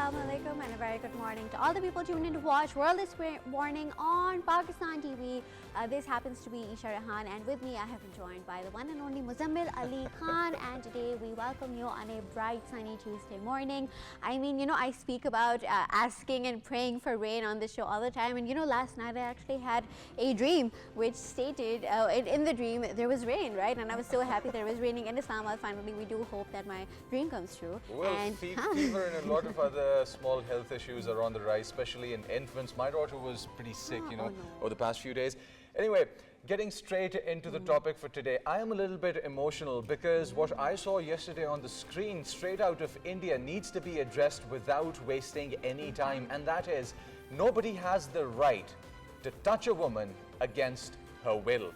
Assalamu alaikum and a very good morning to all the people tuned in to watch World this morning on Pakistan TV. This happens to be Eesha, Rehan, and with me I have been joined by the one and only Muzzammil Ali Khan, and today we welcome you on a bright sunny Tuesday morning. I mean, you know, I speak about asking and praying for rain on the show all the time, and you know, last night I actually had a dream which stated in the dream there was rain, right? And I was so happy there was raining in Islamabad. Finally, we do hope that my dream comes true. Well, and fever and a lot of other small health issues are on the rise, especially in infants. My daughter was pretty sick, over the past few days. Anyway, getting straight into the topic for today, I am a little bit emotional because what I saw yesterday on the screen straight out of India needs to be addressed without wasting any time, and that is, nobody has the right to touch a woman against her will.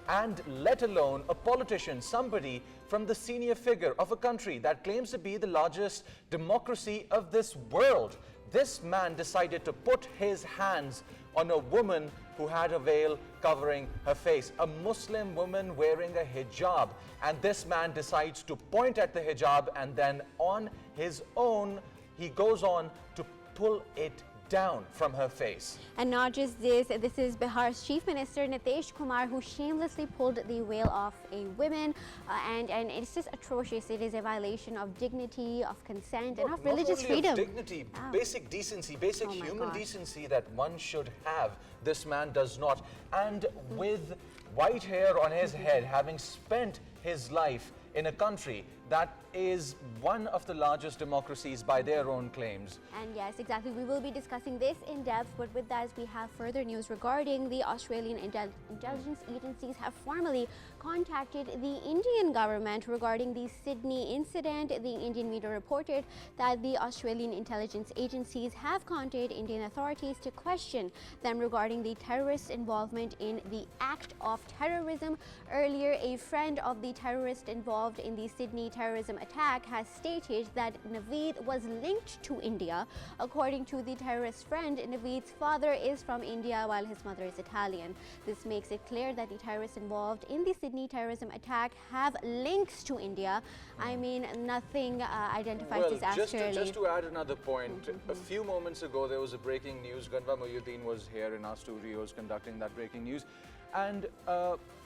And let alone a politician, somebody from the senior figure of a country that claims to be the largest democracy of this world. This man decided to put his hands on a woman who had a veil covering her face, a Muslim woman wearing a hijab. And this man decides to point at the hijab, and then on his own, he goes on to pull it down from her face. And not just this is Bihar's Chief Minister Nitish Kumar who shamelessly pulled the veil off a woman, and it's just atrocious. It is a violation of dignity, of consent, and of religious freedom. Of dignity, basic decency, basic human decency that one should have. This man does not. And with white hair on his head, having spent his life in a country that is one of the largest democracies by their own claims. And yes, exactly. We will be discussing this in depth, but with that, we have further news regarding the Australian intelligence agencies have formally contacted the Indian government regarding the Sydney incident. The Indian media reported that the Australian intelligence agencies have contacted Indian authorities to question them regarding the terrorist involvement in the act of terrorism. Earlier, a friend of the terrorist involved in the Sydney terrorism attack has stated that Naveed was linked to India. According to the terrorist friend, Naveed's father is from India while his mother is Italian. This makes it clear that the terrorists involved in the Sydney terrorism attack have links to India. I mean, nothing identifies this as just to add another point, a few moments ago there was a breaking news. Ganva Mohyuddin was here in our studios conducting that breaking news, and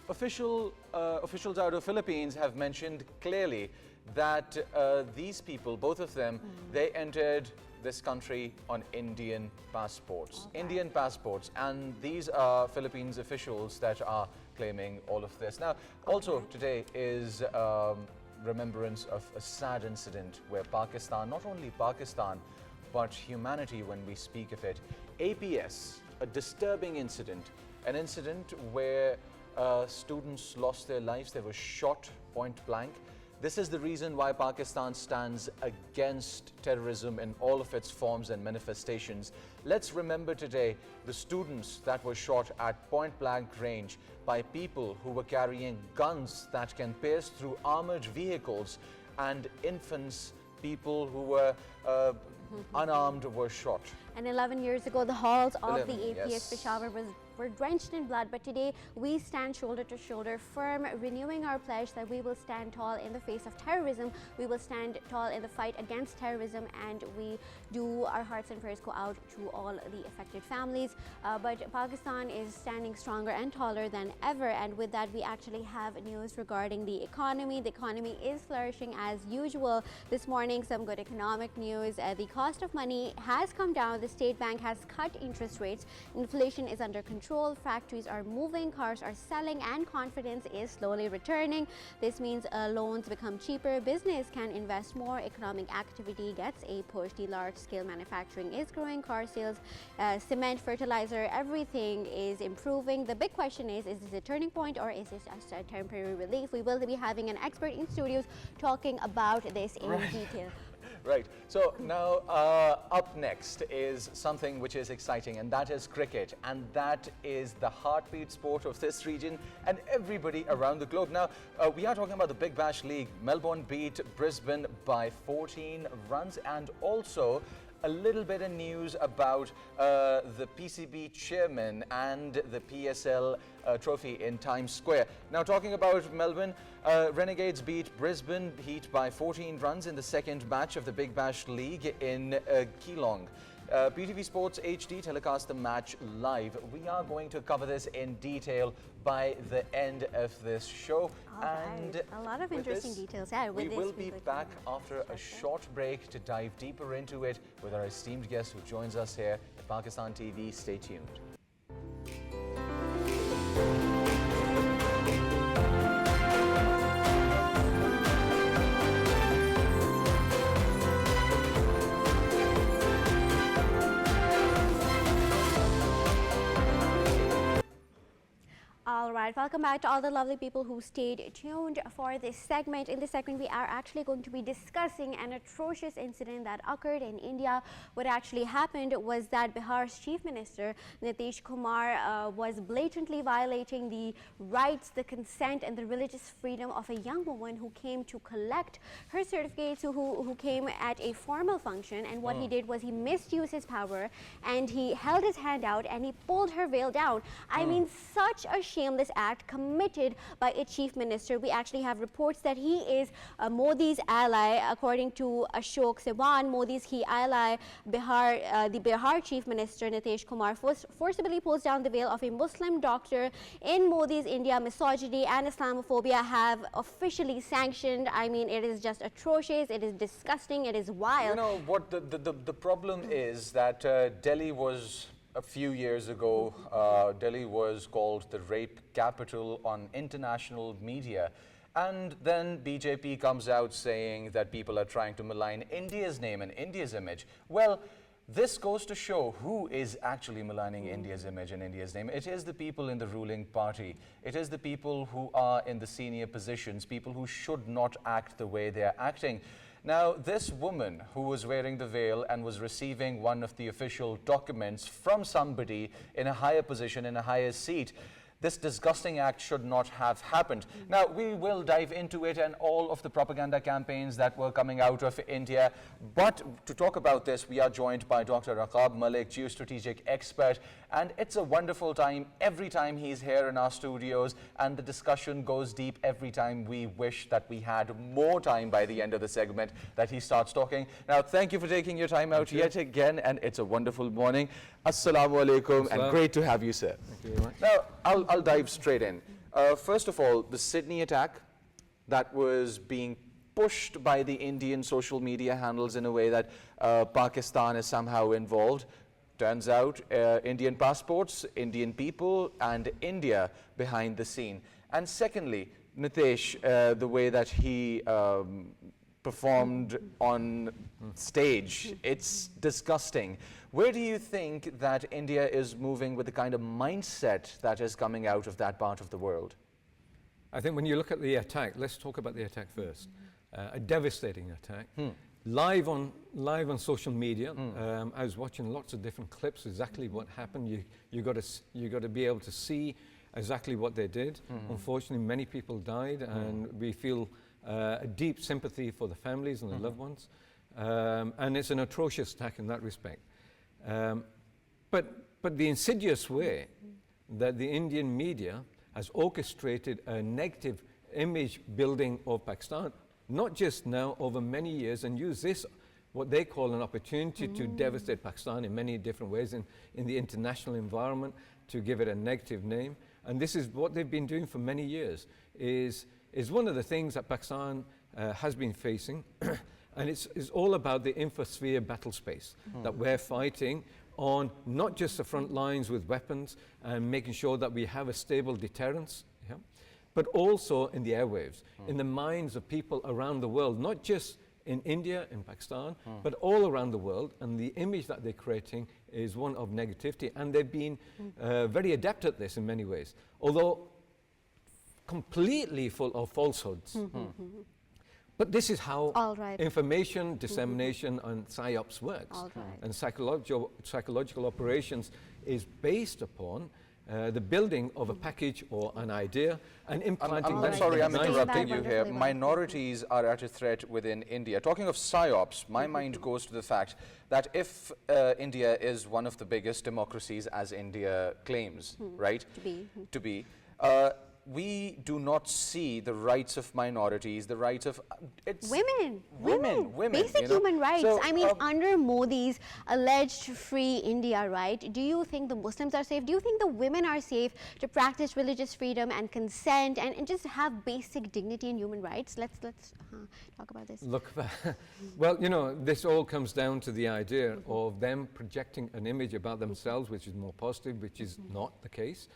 officials out of Philippines have mentioned clearly that these people, both of them, they entered this country on Indian passports. Indian passports, and these are Philippines officials that are claiming all of this. Now, also today is remembrance of a sad incident where Pakistan, not only Pakistan, but humanity when we speak of it, APS, a disturbing incident, an incident where students lost their lives. They were shot point blank. This is the reason why Pakistan stands against terrorism in all of its forms and manifestations. Let's remember today the students that were shot at point blank range by people who were carrying guns that can pierce through armored vehicles, and infants, people who were unarmed, were shot. And 11 years ago, the halls of the APS Peshawar were drenched in blood, but today we stand shoulder to shoulder, firm, renewing our pledge that we will stand tall in the face of terrorism. We will stand tall in the fight against terrorism, and we do, our hearts and prayers go out to all the affected families. But Pakistan is standing stronger and taller than ever, and with that, we actually have news regarding the economy. The economy is flourishing as usual. This morning, some good economic news. The cost of money has come down. The State Bank has cut interest rates. Inflation is under control. Factories are moving, cars are selling, and confidence is slowly returning. This means loans become cheaper, business can invest more, economic activity gets a push. The large-scale manufacturing is growing, car sales, cement, fertilizer, everything is improving. The big question is this a turning point or is this just a temporary relief? We will be having an expert in studios talking about this in detail. Right. So now up next is something which is exciting, and that is cricket. And that is the heartbeat sport of this region and everybody around the globe. Now, we are talking about the Big Bash League. Melbourne beat Brisbane by 14 runs, and also a little bit of news about the PCB chairman and the PSL trophy in Times Square. Now, talking about Melbourne, Renegades beat Brisbane Heat by 14 runs in the second match of the Big Bash League in Geelong. PTV Sports HD telecast the match live. We are going to cover this in detail by the end of this show. And a lot of interesting details. Yeah, we will be back after a short break to dive deeper into it with our esteemed guest who joins us here at Pakistan TV. Stay tuned. All right, welcome back to all the lovely people who stayed tuned for this segment. In this segment, we are actually going to be discussing an atrocious incident that occurred in India. What actually happened was that Bihar's Chief Minister, Nitish Kumar, was blatantly violating the rights, the consent and the religious freedom of a young woman who came to collect her certificates, who came at a formal function. And what he did was he misused his power and he held his hand out and he pulled her veil down. I mean, such a shameless act committed by a chief minister. We actually have reports that he is Modi's ally. According to Ashok Sewan, Modi's key ally, the Bihar chief minister Nitish Kumar forcibly pulls down the veil of a Muslim doctor. In Modi's India, misogyny and Islamophobia have officially sanctioned. I mean, it is just atrocious, it is disgusting, it is wild. You know what the problem is that Delhi was a few years ago, Delhi was called the rape capital on international media. And then BJP comes out saying that people are trying to malign India's name and India's image. Well, this goes to show who is actually maligning India's image and India's name. It is the people in the ruling party. It is the people who are in the senior positions, people who should not act the way they are acting. Now, this woman who was wearing the veil and was receiving one of the official documents from somebody in a higher position, in a higher seat, this disgusting act should not have happened. Now, we will dive into it and all of the propaganda campaigns that were coming out of India. But to talk about this, we are joined by Dr. AQAB, MALIK, geostrategic expert. And it's a wonderful time every time he's here in our studios. And the discussion goes deep every time. We wish that we had more time by the end of the segment that he starts talking. Now, thank you for taking your time out yet again. And it's a wonderful morning. Assalamu alaikum, and great to have you, sir. Thank you very much. Now, I'll dive straight in. First of all, the Sydney attack that was being pushed by the Indian social media handles in a way that Pakistan is somehow involved. Turns out Indian passports, Indian people, and India behind the scene. And secondly, Nitish, the way that he performed on stage, it's disgusting. Where do you think that India is moving with the kind of mindset that is coming out of that part of the world? I think when you look at the attack, let's talk about the attack first. A devastating attack. Live on social media. I was watching lots of different clips, exactly what happened. You got to be able to see exactly what they did. Unfortunately, many people died, and we feel a deep sympathy for the families and the loved ones. And it's an atrocious attack in that respect. But the insidious way that the Indian media has orchestrated a negative image building of Pakistan, not just now, over many years, and use this, what they call an opportunity to devastate Pakistan in many different ways in the international environment, to give it a negative name. And this is what they've been doing for many years, is one of the things that Pakistan has been facing. And it's all about the infosphere battle space that we're fighting on, not just the front lines with weapons and making sure that we have a stable deterrence, but also in the airwaves, in the minds of people around the world, not just in India, in Pakistan, but all around the world. And the image that they're creating is one of negativity. And they've been very adept at this in many ways, although completely full of falsehoods. But this is how information dissemination and PSYOPs works. And psychological operations is based upon the building of a package or an idea and implanting I'm that. sorry, I'm Explain interrupting that you here. wonderfully well. Minorities are at a threat within India. Talking of PSYOPs, my mind goes to the fact that if India is one of the biggest democracies, as India claims, right? To be. We do not see the rights of minorities, the rights of Women. Basic you know. human rights. So, I mean, under Modi's alleged free India, right? Do you think the Muslims are safe? Do you think the women are safe to practice religious freedom and consent and just have basic dignity and human rights? Let's talk about this. Look, well, you know, this all comes down to the idea of them projecting an image about themselves which is more positive, which is not the case.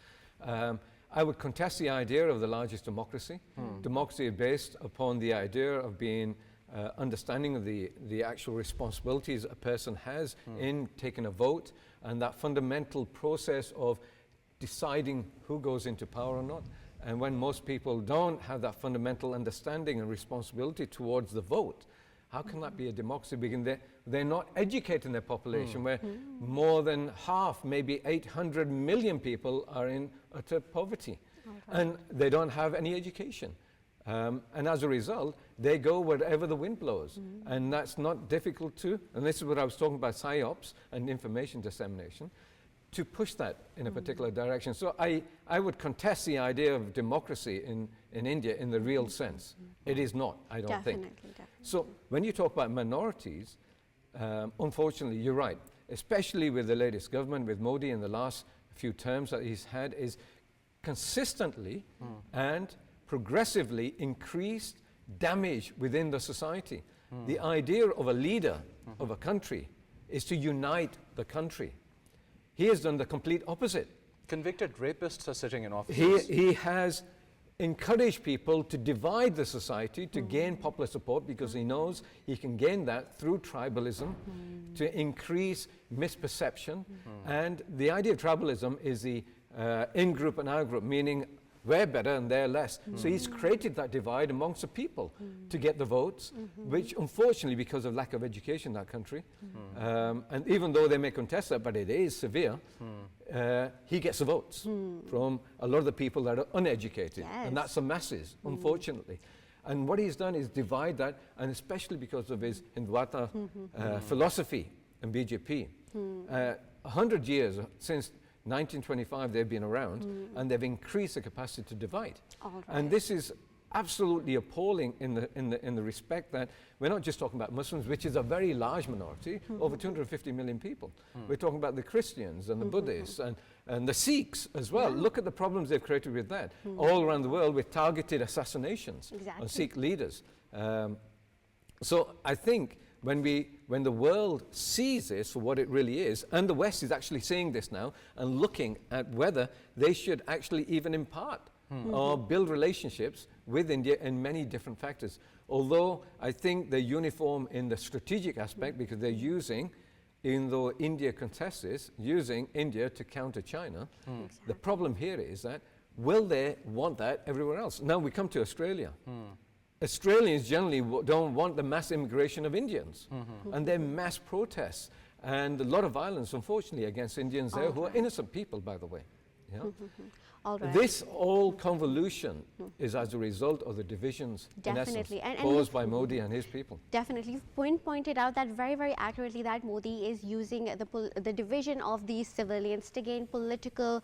I would contest the idea of the largest democracy. Democracy is based upon the idea of being understanding of the actual responsibilities a person has in taking a vote and that fundamental process of deciding who goes into power or not. And when most people don't have that fundamental understanding and responsibility towards the vote, how can that be a democracy? Because they're not educating their population, where more than half, maybe 800 million people are in utter poverty. And they don't have any education. And as a result, they go wherever the wind blows. And that's not difficult to, and this is what I was talking about, PSYOPs and information dissemination, to push that in a particular direction. So I would contest the idea of democracy in India in the real sense. It is not, I don't think. Definitely. So when you talk about minorities, unfortunately, you're right, especially with the latest government, with Modi in the last few terms that he's had, is consistently and progressively increased damage within the society. The idea of a leader of a country is to unite the country. He has done the complete opposite. Convicted rapists are sitting in offices. He has encouraged people to divide the society to gain popular support because he knows he can gain that through tribalism to increase misperception. And the idea of tribalism is the in-group and out-group, meaning we're better and they're less. So he's created that divide amongst the people to get the votes, which unfortunately, because of lack of education in that country, and even though they may contest that, but it is severe, he gets the votes from a lot of the people that are uneducated. And that's the masses, unfortunately. And what he's done is divide that, and especially because of his Hindutva philosophy and BJP. 100 years since 1925 they've been around and they've increased the capacity to divide. And this is absolutely appalling in the respect that we're not just talking about Muslims, which is a very large minority, over 250 million people. We're talking about the Christians and the Buddhists and the Sikhs as well. Look at the problems they've created with that. All around the world with targeted assassinations on Sikh leaders. So I think when the world sees this for what it really is, and the West is actually seeing this now and looking at whether they should actually even impart or build relationships with India in many different factors. Although I think they're uniform in the strategic aspect because they're using, even though India contests this, using India to counter China. The problem here is that will they want that everywhere else? Now we come to Australia. Australians generally don't want the mass immigration of Indians and their mass protests and a lot of violence, unfortunately, against Indians there who are innocent people, by the way. Yeah? This all convolution is as a result of the divisions in essence, caused by Modi and his people. Definitely. You've pointed out that very, very accurately that Modi is using the division of these civilians to gain political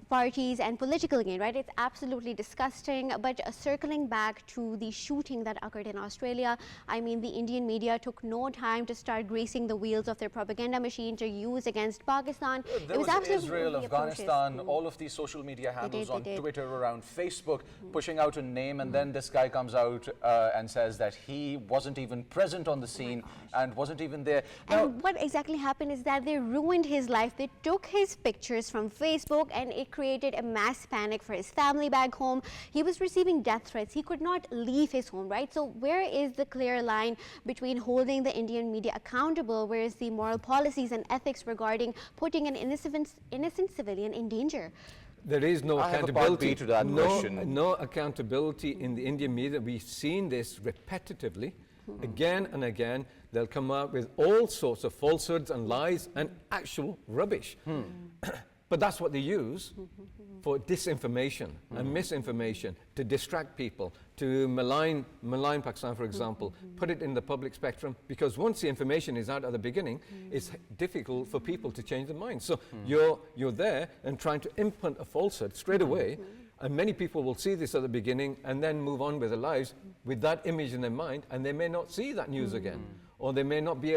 parties and political gain, right? It's absolutely disgusting. But circling back to the shooting that occurred in Australia, I mean, the Indian media took no time to start greasing the wheels of their propaganda machine to use against Pakistan. There was Israel, Afghanistan, all of these social media handles on Twitter, around Facebook, pushing out a name, and then this guy comes out and says that he wasn't even present on the scene and wasn't even there. Now, and what exactly happened is that they ruined his life. They took his pictures from Facebook and it created a mass panic for his family back home. He was receiving death threats. He could not leave his home, right? So where is the clear line between holding the Indian media accountable, where is the moral policies and ethics regarding putting an innocent civilian in danger? There is no accountability to that question. No accountability in the Indian media. We've seen this repetitively, again and again. They'll come out with all sorts of falsehoods and lies and actual rubbish. But that's what they use for disinformation and misinformation, to distract people, to malign Pakistan, for example, put it in the public spectrum, because once the information is out at the beginning, it's difficult for people to change their minds. So you're there and trying to implant a falsehood straight away, and many people will see this at the beginning and then move on with their lives with that image in their mind, and they may not see that news again, or they may not be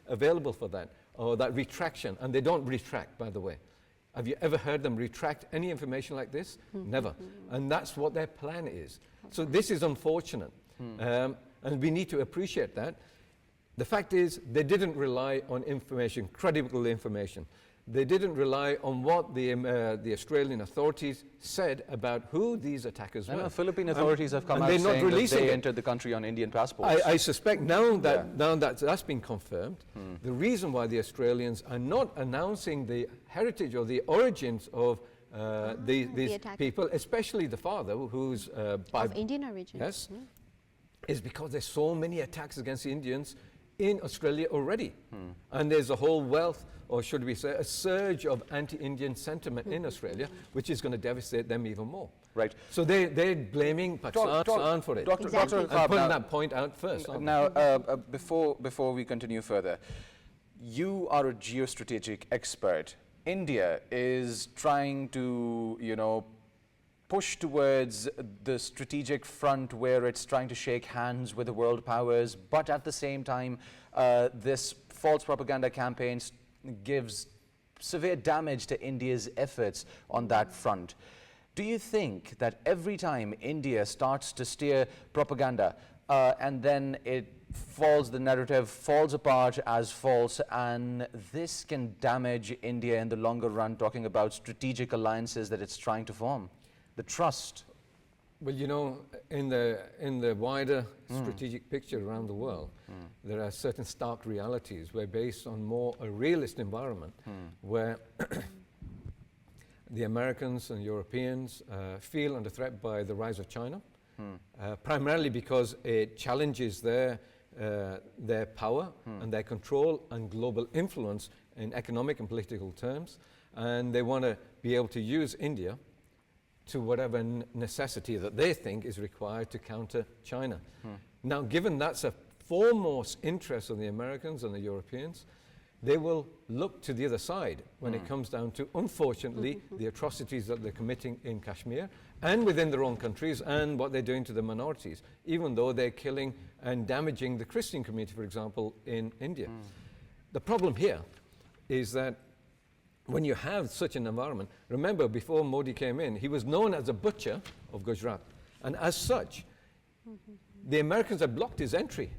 available for that, or that retraction, and they don't retract, by the way. Have you ever heard them retract any information like this? Never. And that's what their plan is. So this is unfortunate. And we need to appreciate that. The fact is, they didn't rely on information, credible information. They didn't rely on what the Australian authorities said about who these attackers were. Philippine authorities have come out saying that they entered the country on Indian passports. I suspect now that that's been confirmed, the reason why the Australians are not announcing the heritage or the origins of these people, especially the father, who's of Indian origin. Yes, is because there's so many attacks against the Indians in Australia already. And there's a whole wealth, or should we say, a surge of anti-Indian sentiment in Australia, which is going to devastate them even more. Right. So they're blaming Pakistan for it. Dr. I'm putting that point out first. Now, before we continue further, you are a geostrategic expert. India is trying to, push towards the strategic front where it's trying to shake hands with the world powers, but at the same time, this false propaganda campaign gives severe damage to India's efforts on that front. Do you think that every time India starts to steer propaganda and then the narrative falls apart as false, and this can damage India in the longer run, talking about strategic alliances that it's trying to form? The trust. Well, in the wider strategic picture around the world, there are certain stark realities where, based on more a realist environment, where the Americans and Europeans feel under threat by the rise of China, primarily because it challenges their power and their control and global influence in economic and political terms, and they want to be able to use India to whatever necessity that they think is required to counter China. Now, given that's a foremost interest of the Americans and the Europeans, they will look to the other side when it comes down to, unfortunately, the atrocities that they're committing in Kashmir and within their own countries, and what they're doing to the minorities, even though they're killing and damaging the Christian community, for example, in India. The problem here is that when you have such an environment, remember, before Modi came in, he was known as a butcher of Gujarat. And as such, the Americans have blocked his entry.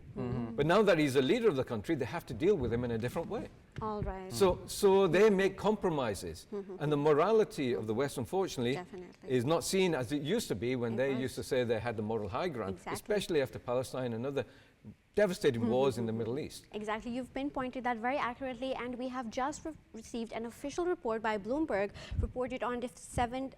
But now that he's a leader of the country, they have to deal with him in a different way. All right. So they make compromises. And the morality of the West, unfortunately, is not seen as it used to be when they used to say they had the moral high ground, especially after Palestine and other devastating wars in the Middle East. Exactly. You've pinpointed that very accurately, and we have just received an official report by Bloomberg, reported on December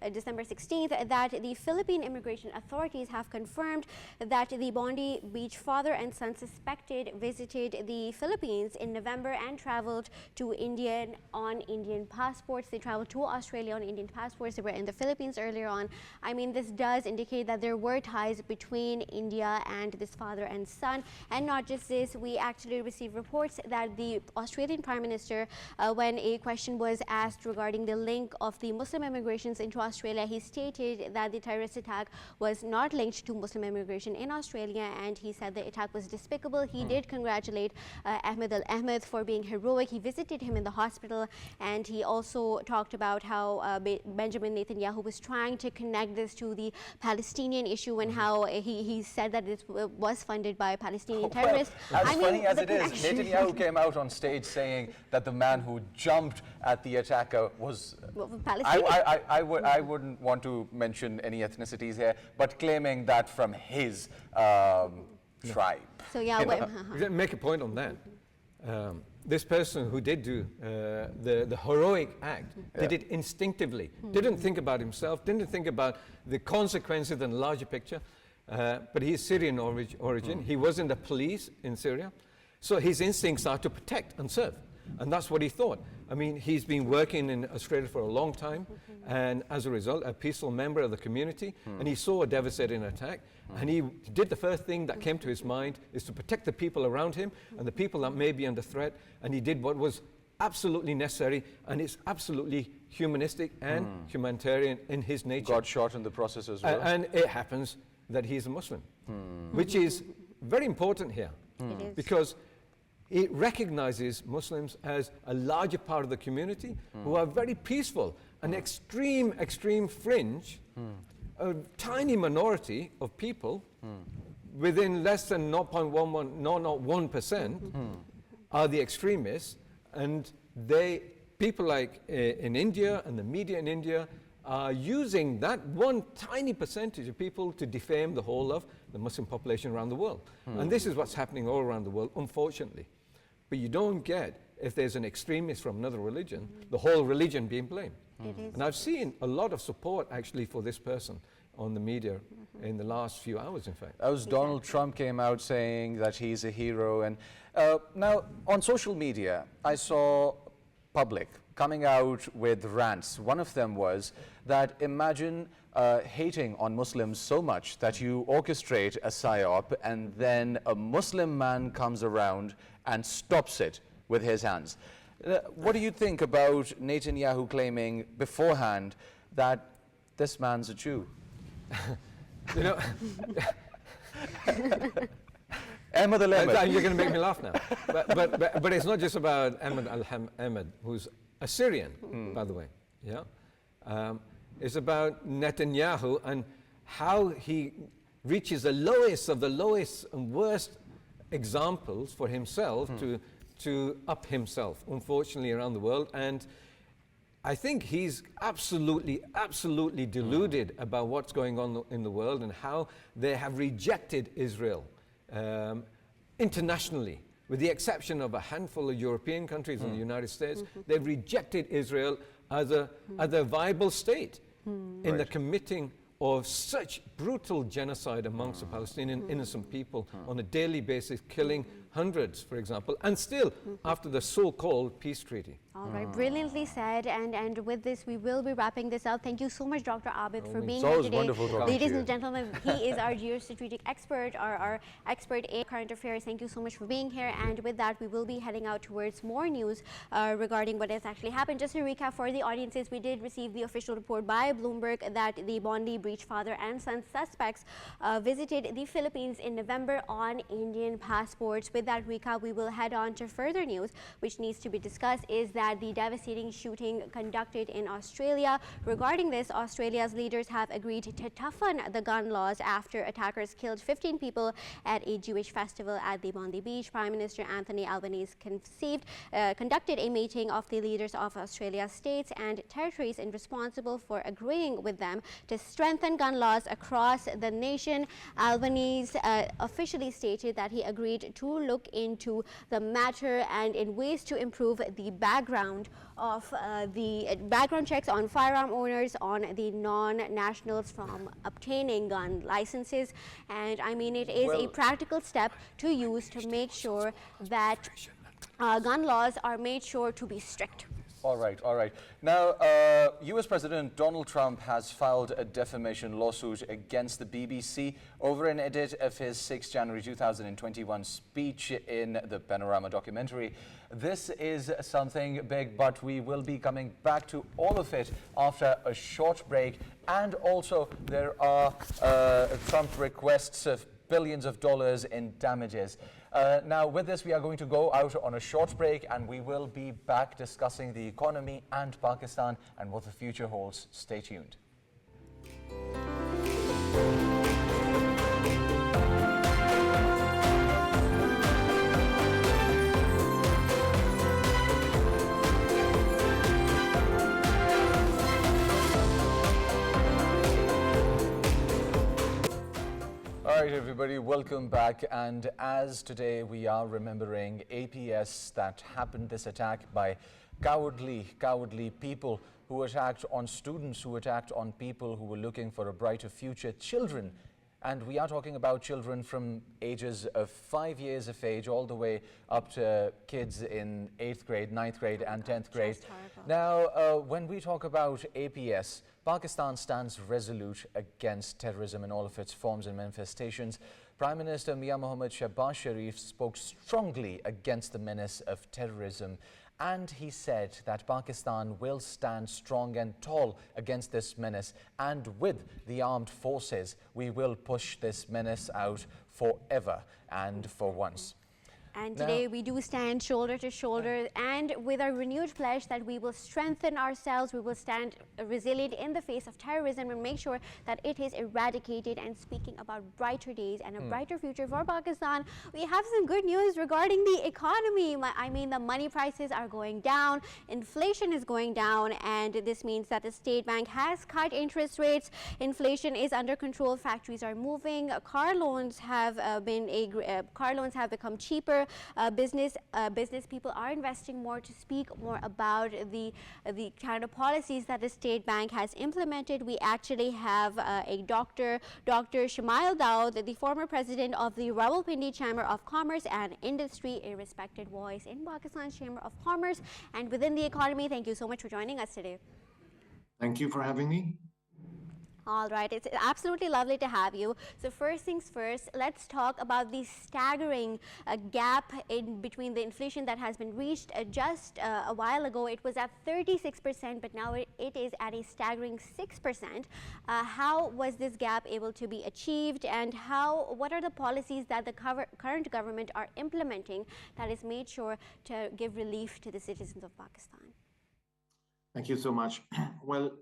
16th, that the Philippine immigration authorities have confirmed that the Bondi Beach father and son suspected visited the Philippines in November and traveled to India on Indian passports. They traveled to Australia on Indian passports. They were in the Philippines earlier on. I mean, this does indicate that there were ties between India and this father and son. And not just this, we actually received reports that the Australian Prime Minister, when a question was asked regarding the link of the Muslim immigrations into Australia, he stated that the terrorist attack was not linked to Muslim immigration in Australia, and he said the attack was despicable. He did congratulate Ahmed Al-Ahmed for being heroic. He visited him in the hospital, and he also talked about how Benjamin Netanyahu was trying to connect this to the Palestinian issue, and how he said that this was funded by Palestinian terrorists. As funny as it is, Netanyahu came out on stage saying that the man who jumped at the attacker was Palestinian. I wouldn't want to mention any ethnicities here, but claiming that from his tribe. So yeah, make a point on that. This person who did do the heroic act did it instinctively, didn't think about himself, didn't think about the consequences and the larger picture. But he's Syrian origin. He was in the police in Syria. So his instincts are to protect and serve. And that's what he thought. I mean, he's been working in Australia for a long time, and as a result, a peaceful member of the community, and he saw a devastating attack, and he did the first thing that came to his mind is to protect the people around him and the people that may be under threat, and he did what was absolutely necessary, and it's absolutely humanistic and humanitarian in his nature. Got shot in the process as well. And it happens that he's a Muslim, which is very important here, because it recognizes Muslims as a larger part of the community who are very peaceful. An extreme fringe, a tiny minority of people within less than 0.1% are the extremists, and people like in India and the media in India are using that one tiny percentage of people to defame the whole of the Muslim population around the world. And this is what's happening all around the world, unfortunately. But you don't get, if there's an extremist from another religion, the whole religion being blamed. And I've seen a lot of support actually for this person on the media in the last few hours, in fact. As Donald Trump came out saying that he's a hero. And now on social media, I saw public coming out with rants. One of them was that imagine hating on Muslims so much that you orchestrate a psyop and then a Muslim man comes around and stops it with his hands. What do you think about Netanyahu claiming beforehand that this man's a Jew? You know, Ahmed al-Ahmed. you're going to make me laugh now. But it's not just about Ahmed al-Ahmed, who's Assyrian, by the way. Yeah, it's about Netanyahu and how he reaches the lowest of the lowest and worst examples for himself to up himself, unfortunately, around the world. And I think he's absolutely deluded about what's going on in the world and how they have rejected Israel internationally, with the exception of a handful of European countries and the United States. They've rejected Israel as a viable state in the committing of such brutal genocide amongst the Palestinian innocent people on a daily basis, killing hundreds, for example, and still after the so-called peace treaty. All right, brilliantly said. And with this, we will be wrapping this up. Thank you so much, Dr. Abid, for being here today. Wonderful talking Ladies to you. and gentlemen, he is our geostrategic expert, our expert in current affairs. Thank you so much for being here. And with that, we will be heading out towards more news regarding what has actually happened. Just to recap for the audiences, we did receive the official report by Bloomberg that the Bondi Beach father and son suspects visited the Philippines in November on Indian passports. With that recap, we will head on to further news, which needs to be discussed, is that the devastating shooting conducted in Australia. Regarding this, Australia's leaders have agreed to toughen the gun laws after attackers killed 15 people at a Jewish festival at the Bondi Beach. Prime Minister Anthony Albanese conducted a meeting of the leaders of Australia's states and territories and responsible for agreeing with them to strengthen gun laws across the nation. Albanese officially stated that he agreed to look into the matter and in ways to improve the background checks on firearm owners, on the non-nationals from obtaining gun licenses. And I mean, it is a practical step to use to make sure that gun laws are made sure to be strict. All right, all right. Now, US President Donald Trump has filed a defamation lawsuit against the BBC over an edit of his 6 January 2021 speech in the Panorama documentary. This is something big, but we will be coming back to all of it after a short break. And also, there are Trump requests of billions of dollars in damages. Now, with this, we are going to go out on a short break, and we will be back discussing the economy and Pakistan and what the future holds. Stay tuned. All right, everybody, welcome back. And as today we are remembering APS that happened, this attack by cowardly people who attacked on students, who attacked on people who were looking for a brighter future, children And we are talking about children from ages of 5 years of age all the way up to kids in 8th grade, 9th grade and 10th grade. Now, when we talk about APS, Pakistan stands resolute against terrorism in all of its forms and manifestations. Prime Minister Mia Mohammad Shehbaz Sharif spoke strongly against the menace of terrorism, and he said that Pakistan will stand strong and tall against this menace, and with the armed forces we will push this menace out forever and for once. And today we do stand shoulder to shoulder, and with our renewed pledge that we will strengthen ourselves, we will stand resilient in the face of terrorism and make sure that it is eradicated. And speaking about brighter days and a brighter future for Pakistan, we have some good news regarding the economy. I mean, the money prices are going down, inflation is going down, and this means that the State Bank has cut interest rates. Inflation is under control, factories are moving, car loans have become cheaper. Business people are investing more. To speak more about the kind of policies that the State Bank has implemented, we actually have a Dr. SHIMAIL DAUD, the former president of the Rawalpindi Chamber of Commerce and Industry, a respected voice in Pakistan's Chamber of Commerce and within the economy. Thank you so much for joining us today. Thank you for having me. All right, it's absolutely lovely to have you. So first things first, let's talk about the staggering gap in between the inflation that has been reached just a while ago. It was at 36%, but now it is at a staggering 6%. How was this gap able to be achieved, and what are the policies that the current government are implementing that has made sure to give relief to the citizens of Pakistan? Thank you so much. Well,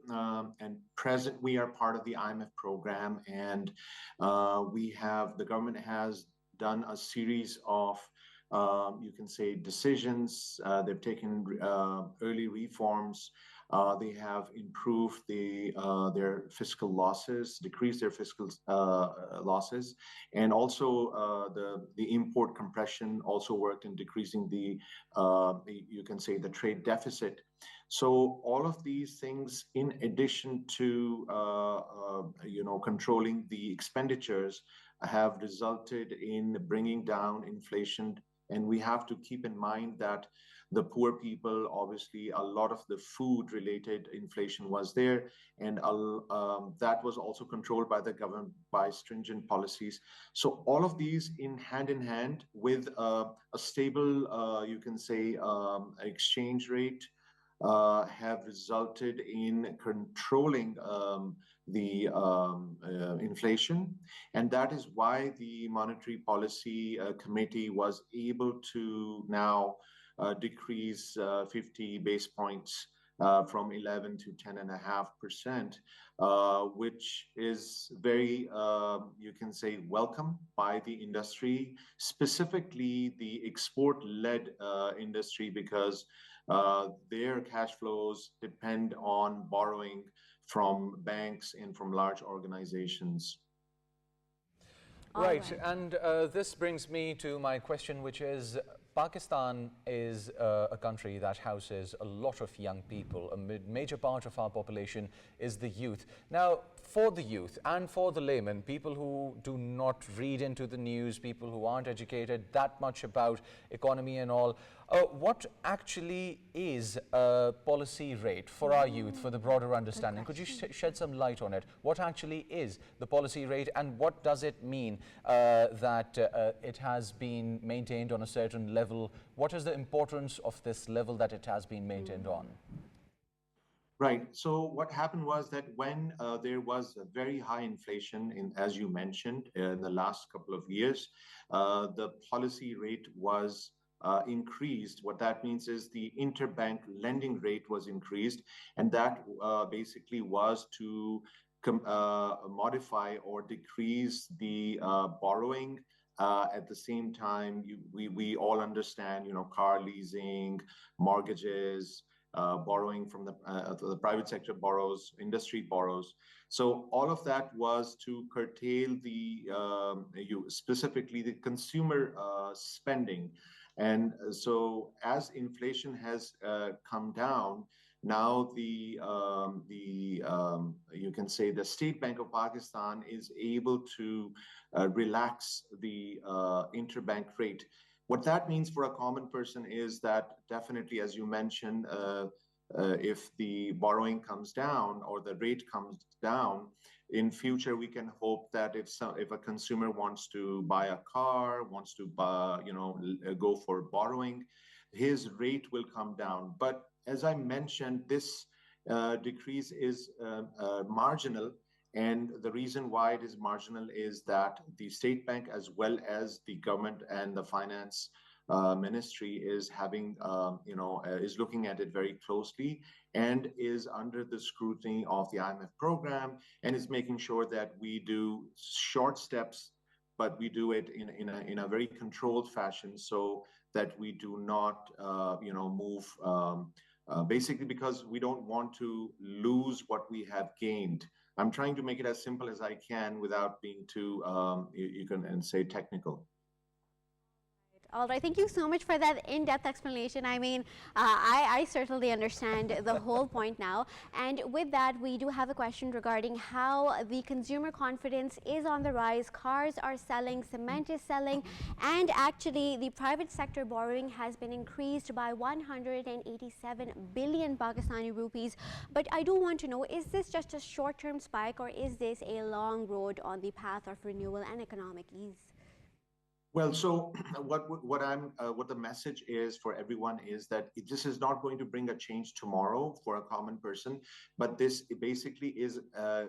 and present, we are part of the IMF program, and the government has done a series of, you can say, decisions. They've taken early reforms. They have improved their fiscal losses, decreased their fiscal losses, and also the import compression also worked in decreasing you can say, the trade deficit. So all of these things, in addition to controlling the expenditures, have resulted in bringing down inflation. And we have to keep in mind that the poor people, obviously, a lot of the food-related inflation was there, and that was also controlled by the government by stringent policies. So all of these in hand with a stable, you can say, exchange rate, have resulted in controlling the inflation. And that is why the Monetary Policy Committee was able to now decrease 50 base points from 11 to 10.5%, which is very, you can say, welcome by the industry, specifically the export-led industry, because their cash flows depend on borrowing from banks and from large organizations. Right, and this brings me to my question, which is, Pakistan is a country that houses a lot of young people. A major part of our population is the youth. Now, for the youth and for the layman, people who do not read into the news, people who aren't educated that much about economy and all, what actually is a policy rate for our youth, for the broader understanding? Could you shed some light on it? What actually is the policy rate, and what does it mean that it has been maintained on a certain level? What is the importance of this level that it has been maintained on? Right. So what happened was that when there was a very high inflation, as you mentioned, in the last couple of years, the policy rate was increased. What that means is the interbank lending rate was increased, and that basically was to modify or decrease the borrowing. At the same time, we all understand, car leasing, mortgages, borrowing from the private sector borrows, industry borrows. So all of that was to curtail specifically the consumer spending. And so as inflation has come down, Now you can say the State Bank of Pakistan is able to relax the interbank rate. What that means for a common person is that definitely, as you mentioned, if the borrowing comes down or the rate comes down, in future we can hope that if a consumer wants to buy a car, wants to buy, go for borrowing, his rate will come down. But as I mentioned, this decrease is marginal. And the reason why it is marginal is that the state bank, as well as the government and the finance ministry, is having, is looking at it very closely and is under the scrutiny of the IMF program, and is making sure that we do short steps, but we do it in a very controlled fashion, so that we do not, move. Basically, because we don't want to lose what we have gained. I'm trying to make it as simple as I can without being too, you can say, technical. All right, thank you so much for that in-depth explanation. I mean, I certainly understand the whole point now. And with that, we do have a question regarding how the consumer confidence is on the rise. Cars are selling, cement is selling, and actually the private sector borrowing has been increased by 187 billion Pakistani rupees. But I do want to know, is this just a short-term spike, or is this a long road on the path of renewal and economic ease? Well, so what the message is for everyone is that this is not going to bring a change tomorrow for a common person, but this basically is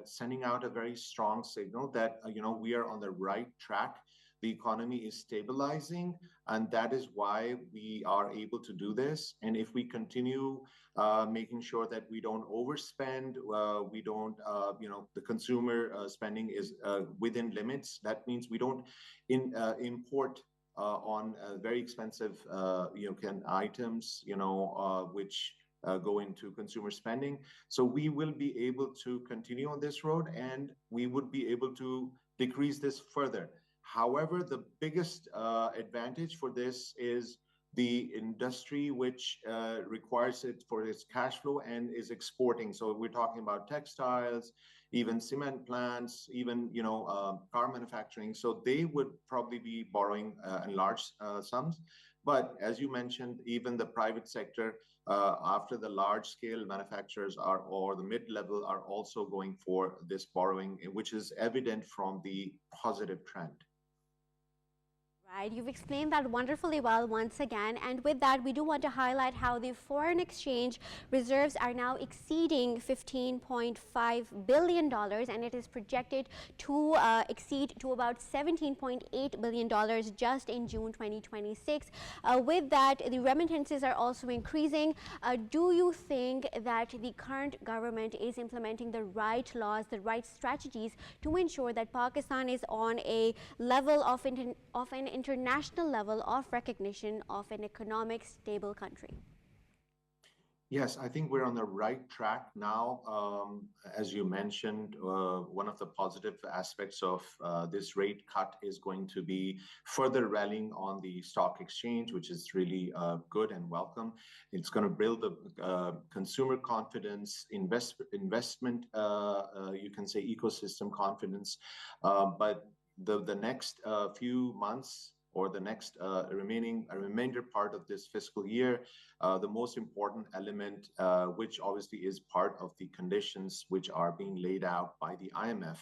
sending out a very strong signal that we are on the right track. The economy is stabilizing, and that is why we are able to do this. And if we continue making sure that we don't overspend, we don't, the consumer spending is within limits. That means we don't import on very expensive items, which go into consumer spending. So we will be able to continue on this road, and we would be able to decrease this further. However, the biggest advantage for this is the industry, which requires it for its cash flow and is exporting. So we're talking about textiles, even cement plants, even car manufacturing. So they would probably be borrowing in large sums. But as you mentioned, even the private sector, after the large-scale manufacturers or the mid-level are also going for this borrowing, which is evident from the positive trend. Right, you've explained that wonderfully well once again, and with that we do want to highlight how the foreign exchange reserves are now exceeding $15.5 billion, and it is projected to exceed to about $17.8 billion just in June 2026. With that, the remittances are also increasing. Do you think that the current government is implementing the right laws, the right strategies to ensure that Pakistan is on a level of an international level of recognition of an economic stable country? Yes, I think we're on the right track now. As you mentioned, one of the positive aspects of this rate cut is going to be further rallying on the stock exchange, which is really good and welcome. It's going to build the consumer confidence, investment, you can say ecosystem confidence. But the next few months, or the next remainder part of this fiscal year, the most important element, which obviously is part of the conditions which are being laid out by the IMF,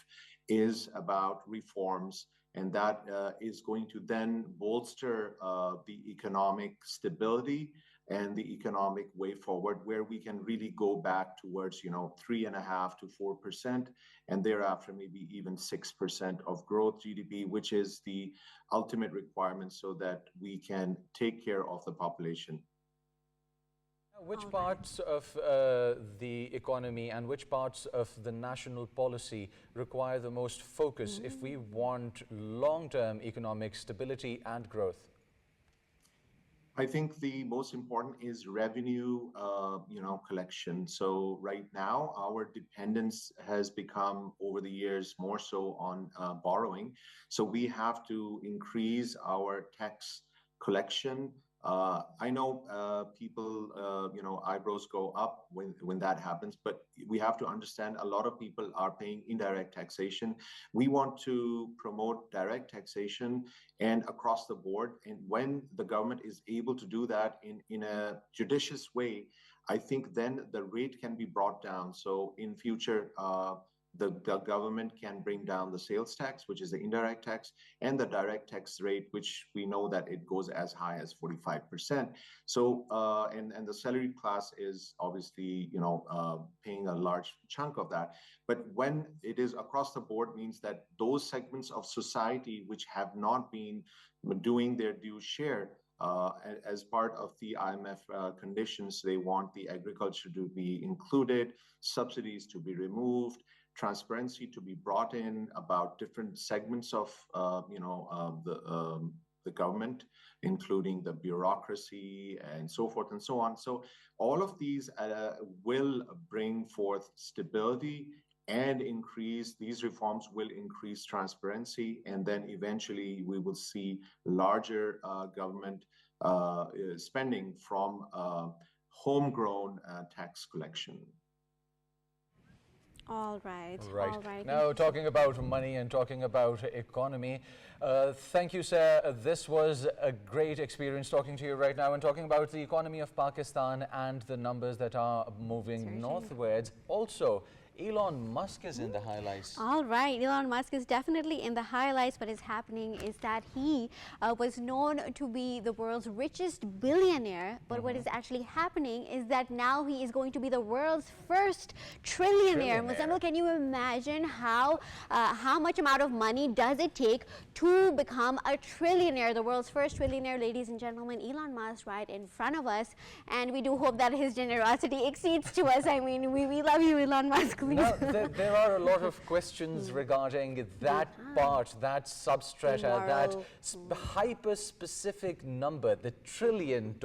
is about reforms. And that is going to then bolster the economic stability and the economic way forward, where we can really go back towards 3.5% to 4%, and thereafter maybe even 6% of growth GDP, which is the ultimate requirement so that we can take care of the population. Which parts of the economy and which parts of the national policy require the most focus if we want long-term economic stability and growth? I think the most important is revenue, collection. So right now, our dependence has become over the years more so on borrowing. So we have to increase our tax collection I know people, eyebrows go up when that happens, but we have to understand a lot of people are paying indirect taxation. We want to promote direct taxation and across the board. And when the government is able to do that in a judicious way, I think then the rate can be brought down. So in future, the government can bring down the sales tax, which is the indirect tax, and the direct tax rate, which we know that it goes as high as 45%. So, and the salary class is obviously, paying a large chunk of that. But when it is across the board, means that those segments of society which have not been doing their due share, as part of the IMF conditions, they want the agriculture to be included, subsidies to be removed, transparency to be brought in about different segments of the government, including the bureaucracy and so forth and so on. So all of these will bring forth stability and these reforms will increase transparency, and then eventually we will see larger government spending from homegrown tax collection. All right. Right. All right. Now, talking about money and talking about economy, thank you, sir. This was a great experience talking to you right now and talking about the economy of Pakistan and the numbers that are moving northwards. Also, Elon Musk is in the highlights. All right, Elon Musk is definitely in the highlights. What is happening is that he was known to be the world's richest billionaire, but what is actually happening is that now he is going to be the world's first trillionaire. Muzzammil, can you imagine how much amount of money does it take to become a trillionaire? The world's first trillionaire, ladies and gentlemen, Elon Musk, right in front of us, and we do hope that his generosity exceeds to us. I mean, we love you, Elon Musk. Now, there are a lot of questions regarding that part, that substrata, that hyper-specific number, the $1 trillion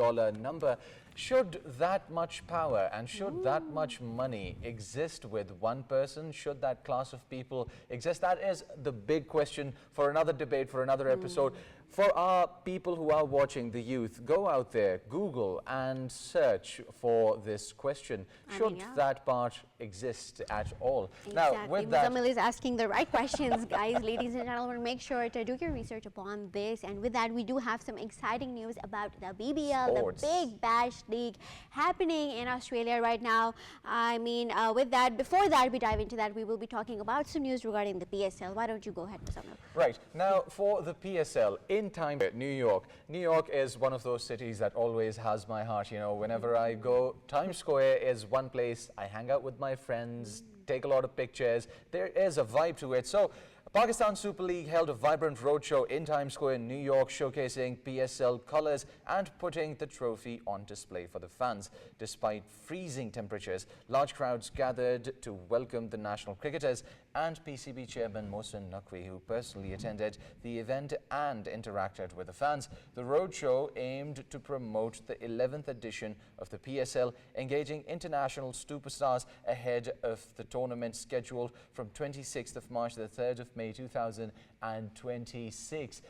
number. Should that much power and should that much money exist with one person? Should that class of people exist? That is the big question for another debate, for another episode. For our people who are watching, the youth, go out there, Google and search for this question. Should that part exist at all? Exactly. Now, with that, Muzzammil is asking the right questions, guys. Ladies and gentlemen, make sure to do your research upon this. And with that, we do have some exciting news about the BBL, sports. the Big Bash League happening in Australia right now. I mean, with that, before that, we dive into that, we will be talking about some news regarding the PSL. Why don't you go ahead, Muzzammil? Right. Now, for the PSL, in time, New York. New York is one of those cities that always has my heart. You know, whenever I go, Times Square is one place I hang out with my friends, take a lot of pictures. There is a vibe to it. So, Pakistan Super League held a vibrant roadshow in Times Square in New York, showcasing PSL colours and putting the trophy on display for the fans. Despite freezing temperatures, large crowds gathered to welcome the national cricketers and PCB chairman Mohsen Naqvi, who personally attended the event and interacted with the fans. The roadshow aimed to promote the 11th edition of the PSL, engaging international superstars ahead of the tournament scheduled from 26th of March to the 3rd of May 2026.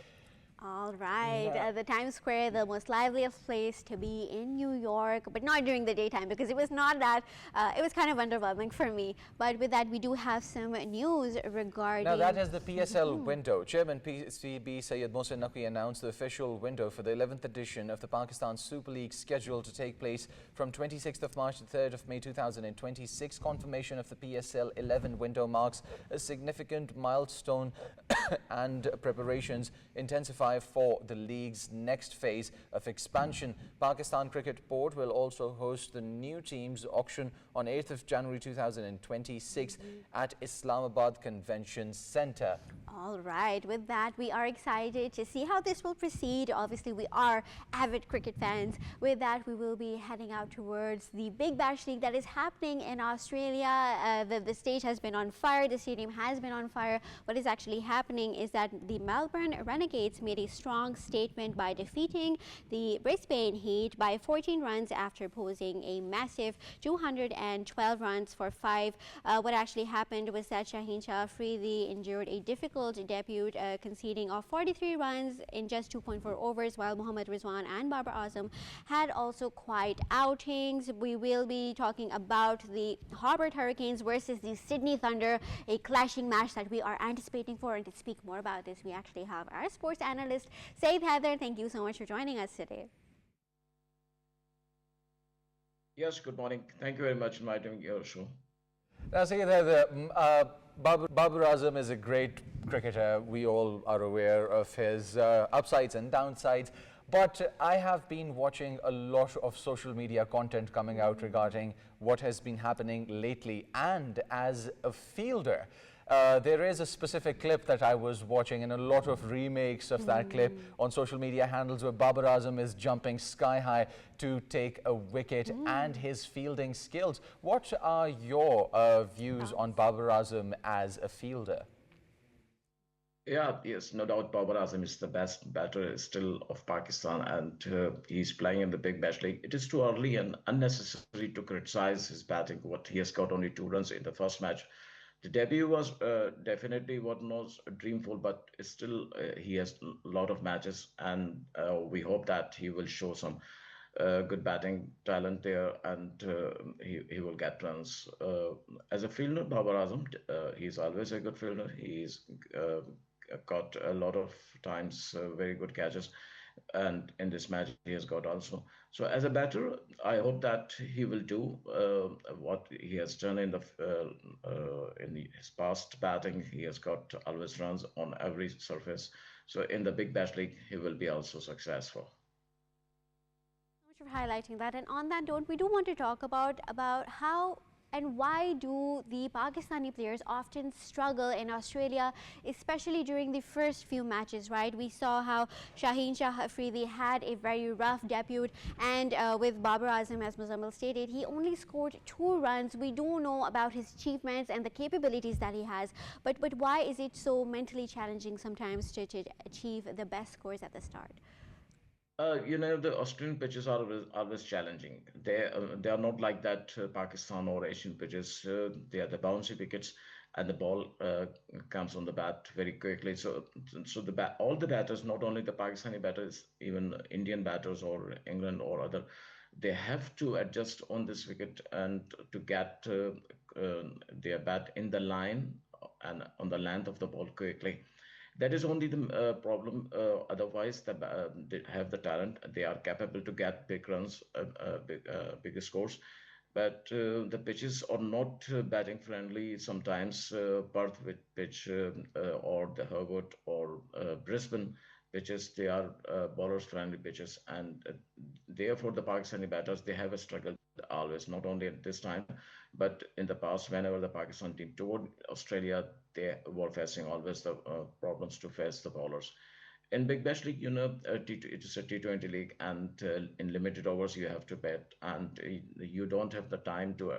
All right, the Times Square, the most liveliest place to be in New York, but not during the daytime because it was not that, it was kind of underwhelming for me. But with that, we do have some news regarding... Now that is the PSL window. Chairman PCB Syed Mohsen Naqvi announced the official window for the 11th edition of the Pakistan Super League, scheduled to take place from 26th of March to 3rd of May 2026. Confirmation of the PSL 11 window marks a significant milestone and preparations intensify for the league's next phase of expansion. Pakistan Cricket Board will also host the new teams auction on 8th of January 2026 at Islamabad Convention Centre. All right, with that, we are excited to see how this will proceed. Obviously, we are avid cricket fans. With that, we will be heading out towards the Big Bash League that is happening in Australia. The stage has been on fire. The stadium has been on fire. What is actually happening is that the Melbourne Renegades made a strong statement by defeating the Brisbane Heat by 14 runs after posing a massive 212 runs for 5. What actually happened was that Shaheen Shah Afridi endured a difficult difficult debut, conceding of 43 runs in just 2.4 overs, while Mohammad Rizwan and Babar Azam had also quiet outings. We will be talking about the Hobart Hurricanes versus the Sydney Thunder, a clashing match that we are anticipating for. And to speak more about this, we actually have our sports analyst, Syed. Thank you so much for joining us today. Yes, good morning. Thank you very much for inviting me on your show. Now, Syed, Babar Azam is a great cricketer. We all are aware of his upsides and downsides. But I have been watching a lot of social media content coming out regarding what has been happening lately. And as a fielder, there is a specific clip that I was watching and a lot of remakes of that clip on social media handles where Babar Azam is jumping sky high to take a wicket and his fielding skills. What are your views on Babar Azam as a fielder? Yeah, yes, no doubt Babar Azam is the best batter still of Pakistan, and he's playing in the big match league. It is too early and unnecessary to criticize his batting. What he has got only 2 runs in the first match. The debut was definitely what was dreamful, but still he has a lot of matches, and we hope that he will show some good batting talent there, and he will get runs. As a fielder, Babar Azam, he's always a good fielder. He's got a lot of times very good catches, and in this match he has got also. So as a batter, I hope that he will do what he has done in his past batting. He has got always runs on every surface. So in the big bash league, he will be also successful. Thank you for highlighting that. And on that note, we do want to talk about how and why do the Pakistani players often struggle in Australia, especially during the first few matches, right? We saw how Shaheen Shah Afridi had a very rough debut, and with Babar Azam, as Muzzammil stated, he only scored 2 runs. We do know about his achievements and the capabilities that he has, but why is it so mentally challenging sometimes to achieve the best scores at the start? The Australian pitches are always challenging. They are not like that Pakistan or Asian pitches. They are the bouncy wickets, and the ball comes on the bat very quickly. So all the batters, not only the Pakistani batters, even Indian batters or England or other, they have to adjust on this wicket and to get their bat in the line and on the length of the ball quickly. That is only the problem. Otherwise, they have the talent. They are capable to get big runs, bigger scores. But the pitches are not batting friendly. Sometimes Perth pitch or the Hobart or Brisbane pitches, they are bowlers friendly pitches, and therefore the Pakistani batters, they have a struggle always, not only at this time, but in the past. Whenever the Pakistan team toured Australia, they were facing always the problems to face the bowlers. In Big Bash League, it is a T20 league, and in limited overs you have to bat, and you don't have the time to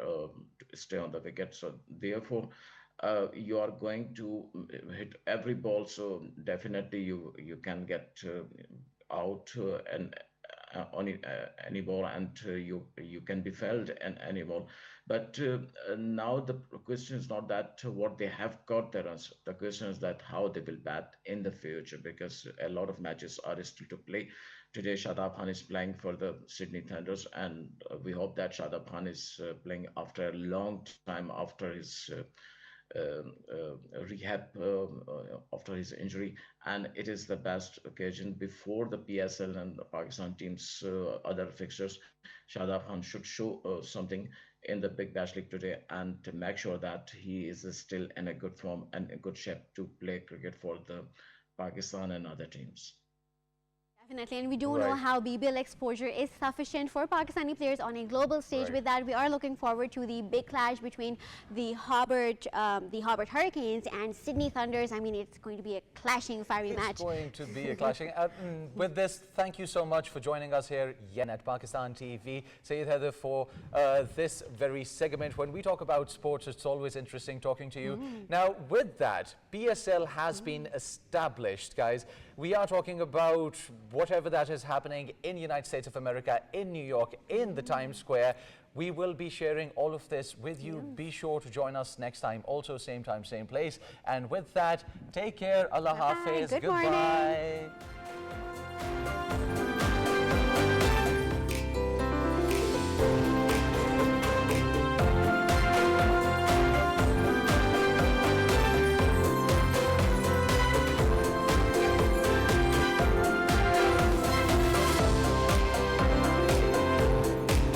stay on the wicket. So therefore, you are going to hit every ball. So definitely you can get out and on any ball, and you can be felled in any ball. But now the question is not that what they have got their runs. The question is that how they will bat in the future, because a lot of matches are still to play. Today, Shadab Khan is playing for the Sydney Thunders, and we hope that Shadab Khan is playing after a long time after his rehab after his injury, and it is the best occasion before the PSL and the Pakistan team's other fixtures. Shadab Khan should show something in the Big Bash League today, and to make sure that he is still in a good form and a good shape to play cricket for the Pakistan and other teams. Definitely, and we do know how BBL exposure is sufficient for Pakistani players on a global stage. With that, we are looking forward to the big clash between the Hobart Hurricanes and Sydney Thunders. I mean, it's going to be a clashing, fiery match. It's going to be a clashing. With this, thank you so much for joining us here at Pakistan TV. Syed Haider, for this very segment. When we talk about sports, it's always interesting talking to you. Now, with that, PSL has been established, guys. We are talking about whatever that is happening in the United States of America, in New York, in the Times Square. We will be sharing all of this with you. Be sure to join us next time, also same time, same place. And with that, take care. Allah Hafiz. Good Goodbye. morning.